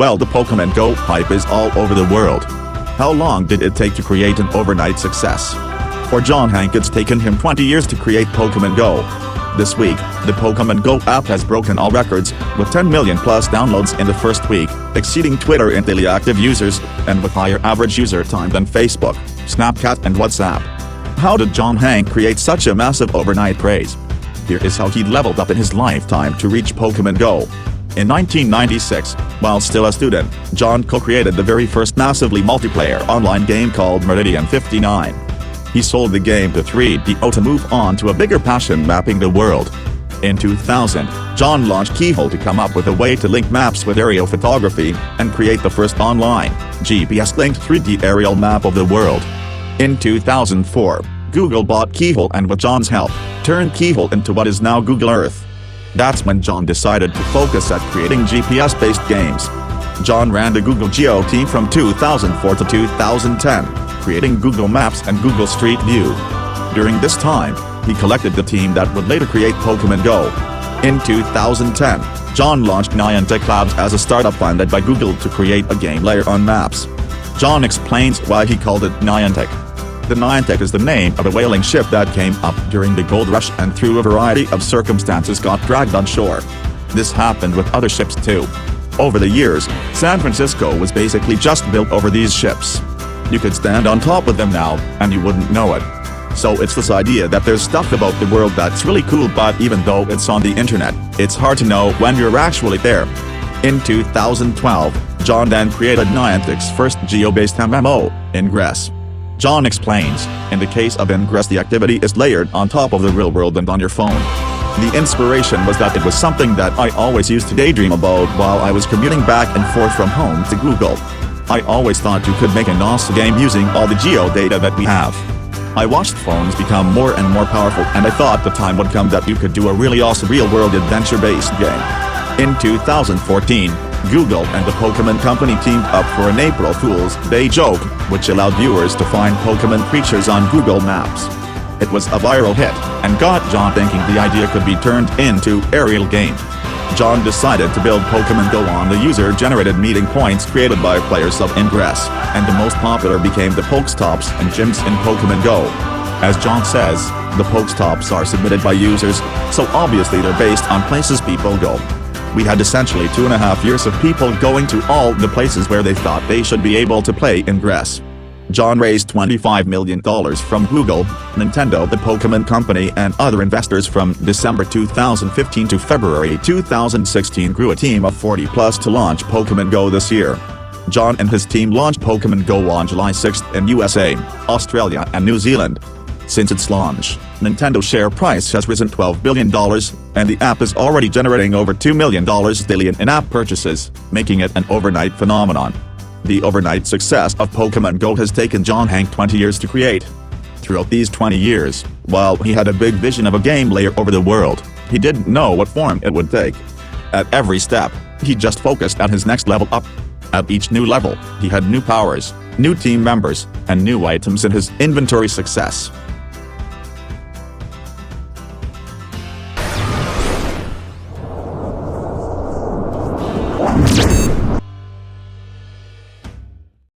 Well, the Pokemon Go hype is all over the world. How long did it take to create an overnight success? For John Hank, it's taken him 20 years to create Pokemon Go. This week, the Pokemon Go app has broken all records, with 10 million plus downloads in the first week, exceeding Twitter in daily active users, and with higher average user time than Facebook, Snapchat and WhatsApp. How did John Hank create such a massive overnight craze? Here is how he leveled up in his lifetime to reach Pokemon Go. In 1996, while still a student, John co-created the very first massively multiplayer online game called Meridian 59. He sold the game to 3DO to move on to a bigger passion, mapping the world. In 2000, John launched Keyhole to come up with a way to link maps with aerial photography, and create the first online, GPS-linked 3D aerial map of the world. In 2004, Google bought Keyhole and, with John's help, turned Keyhole into what is now Google Earth. That's when John decided to focus at creating GPS-based games. John ran the Google Geo team from 2004 to 2010, creating Google Maps and Google Street View. During this time, he collected the team that would later create Pokemon Go. In 2010, John launched Niantic Labs as a startup funded by Google to create a game layer on maps. John explains why he called it Niantic. The Niantic is the name of a whaling ship that came up during the gold rush and through a variety of circumstances got dragged on shore. This happened with other ships too. Over the years, San Francisco was basically just built over these ships. You could stand on top of them now, and you wouldn't know it. So it's this idea that there's stuff about the world that's really cool, but even though it's on the internet, it's hard to know when you're actually there. In 2012, John then created Niantic's first geo-based MMO, Ingress. John explains, in the case of Ingress, the activity is layered on top of the real world and on your phone. The inspiration was that it was something that I always used to daydream about while I was commuting back and forth from home to Google. I always thought you could make an awesome game using all the geo data that we have. I watched phones become more and more powerful, and I thought the time would come that you could do a really awesome real-world adventure-based game. In 2014, Google and the Pokemon Company teamed up for an April Fool's Day joke, which allowed viewers to find Pokemon creatures on Google Maps. It was a viral hit, and got John thinking the idea could be turned into a real game. John decided to build Pokemon Go on the user-generated meeting points created by players of Ingress, and the most popular became the Pokestops and gyms in Pokemon Go. As John says, the Pokestops are submitted by users, so obviously they're based on places people go. We had essentially 2.5 years of people going to all the places where they thought they should be able to play Ingress. John raised $25 million from Google, Nintendo, the Pokemon Company, and other investors. From December 2015 to February 2016, grew a team of 40+ to launch Pokemon Go this year. John and his team launched Pokemon Go on July 6th in USA, Australia, and New Zealand. Since its launch, Nintendo's share price has risen $12 billion, and the app is already generating over $2 million daily in in-app purchases, making it an overnight phenomenon. The overnight success of Pokemon Go has taken John Hank 20 years to create. Throughout these 20 years, while he had a big vision of a game layer over the world, he didn't know what form it would take. At every step, he just focused on his next level up. At each new level, he had new powers, new team members, and new items in his inventory. Success